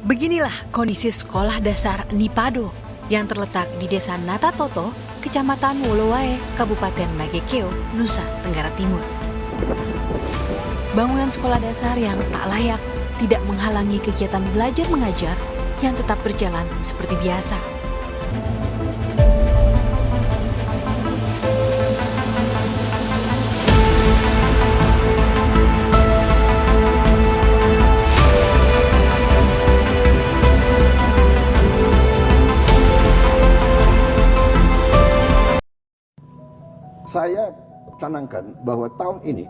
Beginilah kondisi sekolah dasar Nipado yang terletak di Desa Natatoto, Kecamatan Wolowae, Kabupaten Nagekeo, Nusa Tenggara Timur. Bangunan sekolah dasar yang tak layak tidak menghalangi kegiatan belajar mengajar yang tetap berjalan seperti biasa. Saya canangkan bahwa tahun ini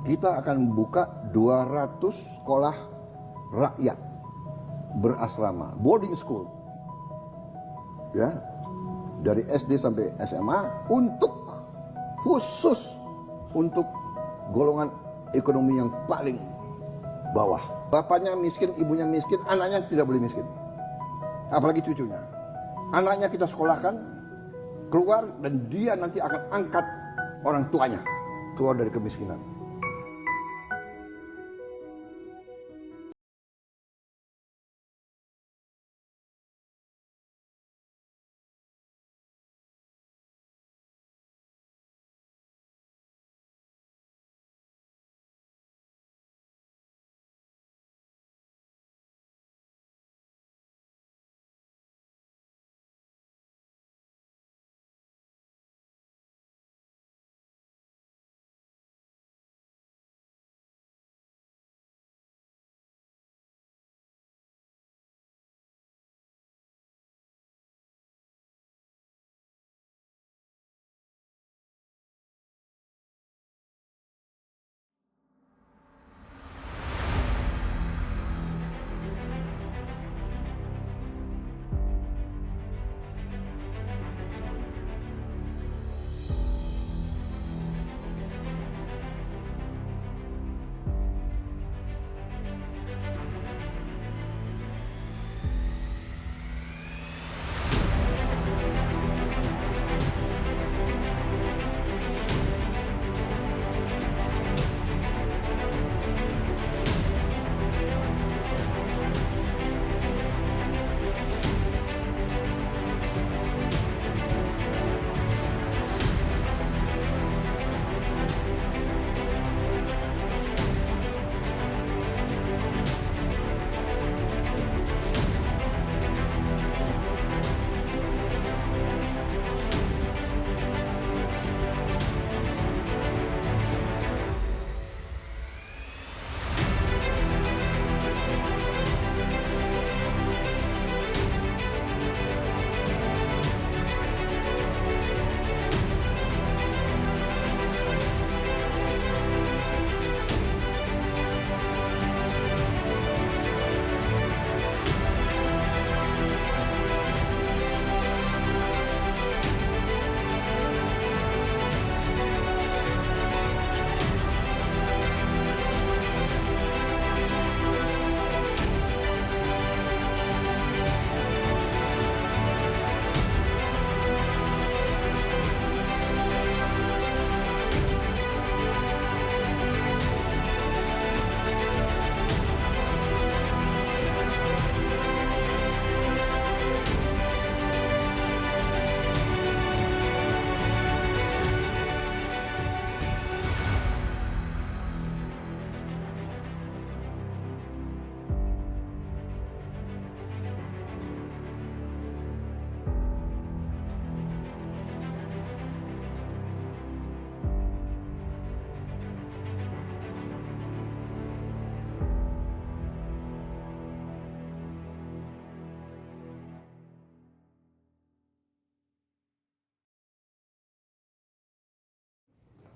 kita akan membuka 200 sekolah rakyat berasrama, boarding school, ya, dari SD sampai SMA khusus untuk golongan ekonomi yang paling bawah. Bapaknya miskin, ibunya miskin, anaknya tidak boleh miskin, apalagi cucunya. Anaknya kita sekolahkan keluar dan dia nanti akan angkat orang tuanya keluar dari kemiskinan.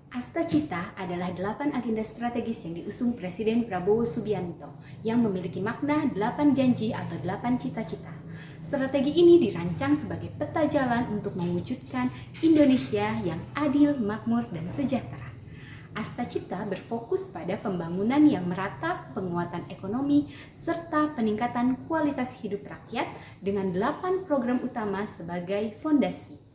Astacita adalah 8 agenda strategis yang diusung Presiden Prabowo Subianto yang memiliki makna 8 janji atau 8 cita-cita. Strategi ini dirancang sebagai peta jalan untuk mewujudkan Indonesia yang adil, makmur, dan sejahtera. Astacita berfokus pada pembangunan yang merata, penguatan ekonomi, serta peningkatan kualitas hidup rakyat dengan 8 program utama sebagai fondasi.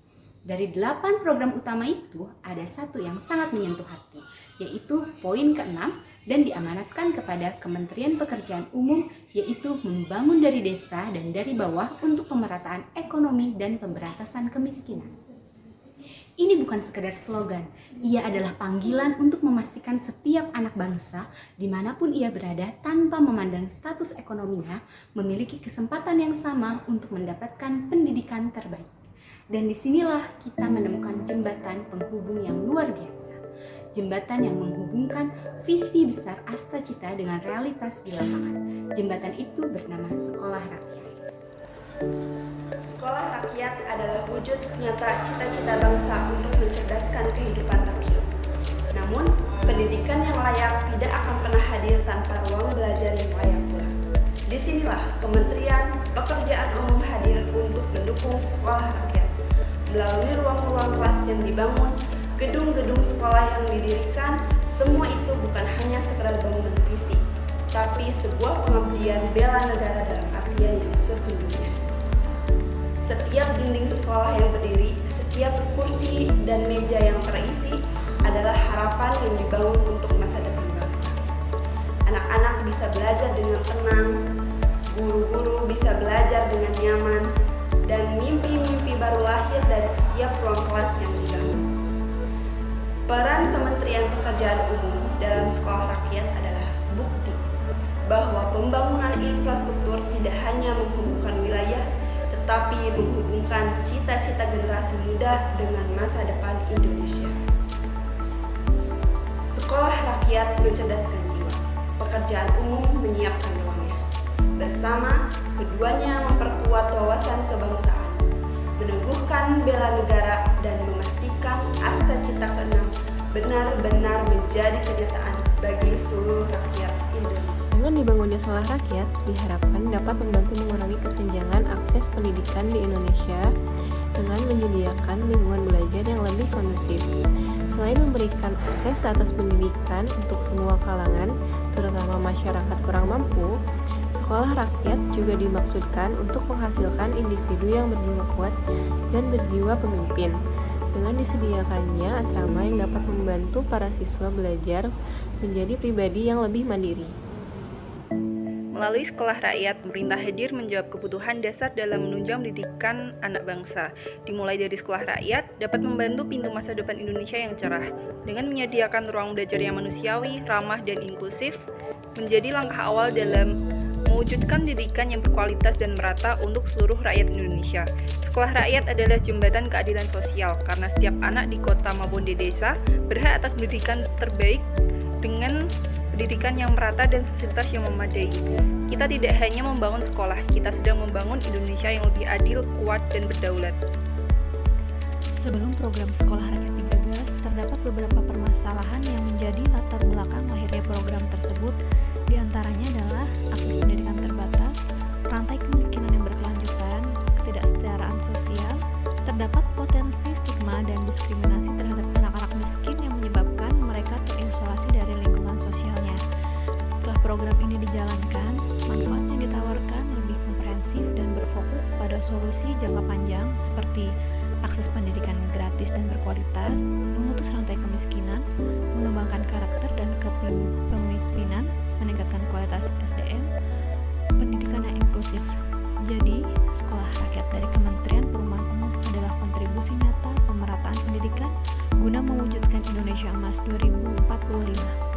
Dari 8 program utama itu, ada satu yang sangat menyentuh hati, yaitu poin ke-6 dan diamanatkan kepada Kementerian Pekerjaan Umum, yaitu membangun dari desa dan dari bawah untuk pemerataan ekonomi dan pemberantasan kemiskinan. Ini bukan sekedar slogan, ia adalah panggilan untuk memastikan setiap anak bangsa dimanapun ia berada tanpa memandang status ekonominya memiliki kesempatan yang sama untuk mendapatkan pendidikan terbaik. Dan disinilah kita menemukan jembatan penghubung yang luar biasa. Jembatan yang menghubungkan visi besar Astacita dengan realitas di lapangan. Jembatan itu bernama Sekolah Rakyat. Sekolah rakyat adalah wujud nyata cita-cita bangsa untuk mencerdaskan kehidupan rakyat. Namun, pendidikan yang layak tidak akan pernah hadir tanpa ruang belajar yang layak pula. Disinilah Kementerian Pekerjaan Umum hadir untuk mendukung sekolah rakyat. Melalui ruang-ruang kelas yang dibangun, gedung-gedung sekolah yang didirikan, semua itu bukan hanya sekedar bangunan fisik, tapi sebuah pengabdian bela negara dalam artian yang sesungguhnya. Setiap dinding sekolah yang berdiri, setiap kursi dan meja yang terisi adalah harapan yang dibangun untuk masa depan bangsa. Anak-anak bisa belajar dengan tenang, guru-guru bisa belajar dengan nyaman, dan mimpi-mimpi baru lahir dari setiap ruang kelas yang dibangun. Peran Kementerian Pekerjaan Umum dalam sekolah rakyat adalah bukti bahwa pembangunan infrastruktur tidak hanya menghubungkan wilayah, tetapi menghubungkan cita-cita generasi muda dengan masa depan Indonesia. Sekolah rakyat mencerdaskan jiwa, pekerjaan umum menyiapkan ruangnya. Bersama, keduanya memperkuat wawasan kebangsaan, meneguhkan bela negara, dan memastikan Astacita ke-6 benar-benar menjadi kenyataan bagi seluruh rakyat Indonesia. Dengan dibangunnya sekolah rakyat, diharapkan dapat membantu mengurangi kesenjangan akses pendidikan di Indonesia dengan menyediakan lingkungan belajar yang lebih kondusif. Selain memberikan akses atas pendidikan untuk semua kalangan, terutama masyarakat kurang mampu, sekolah rakyat juga dimaksudkan untuk menghasilkan individu yang berjiwa kuat dan berjiwa pemimpin. Dengan disediakannya asrama yang dapat membantu para siswa belajar menjadi pribadi yang lebih mandiri. Melalui sekolah rakyat, pemerintah hadir menjawab kebutuhan dasar dalam menunjang pendidikan anak bangsa. Dimulai dari sekolah rakyat, dapat membantu pintu masa depan Indonesia yang cerah. Dengan menyediakan ruang belajar yang manusiawi, ramah, dan inklusif, menjadi langkah awal dalam mewujudkan pendidikan yang berkualitas dan merata untuk seluruh rakyat Indonesia. Sekolah rakyat adalah jembatan keadilan sosial, karena setiap anak di kota maupun di desa berhak atas pendidikan terbaik dengan pendidikan yang merata dan fasilitas yang memadai. Kita tidak hanya membangun sekolah, kita sedang membangun Indonesia yang lebih adil, kuat, dan berdaulat. Sebelum program Sekolah Rakyat digagas, terdapat beberapa permasalahan yang menjadi latar belakang lahirnya program tersebut. Di antaranya adalah akses pendidikan terbatas, rantai kemiskinan yang berkelanjutan, ketidaksetaraan sosial, terdapat potensi stigma dan diskriminasi terhadap anak-anak miskin yang menyebabkan mereka terisolasi dari lingkungan sosialnya. Setelah program ini dijalankan, manfaat yang ditawarkan lebih komprehensif dan berfokus pada solusi jangka panjang seperti akses pendidikan gratis dan berkualitas, memutus rantai kemiskinan, mengembangkan karakter dan kepemimpinan, meningkatkan kualitas SDM, pendidikan yang inklusif. Jadi, sekolah rakyat dari Kementerian Perumahan Umum adalah kontribusi nyata pemerataan pendidikan guna mewujudkan Indonesia Emas 2045.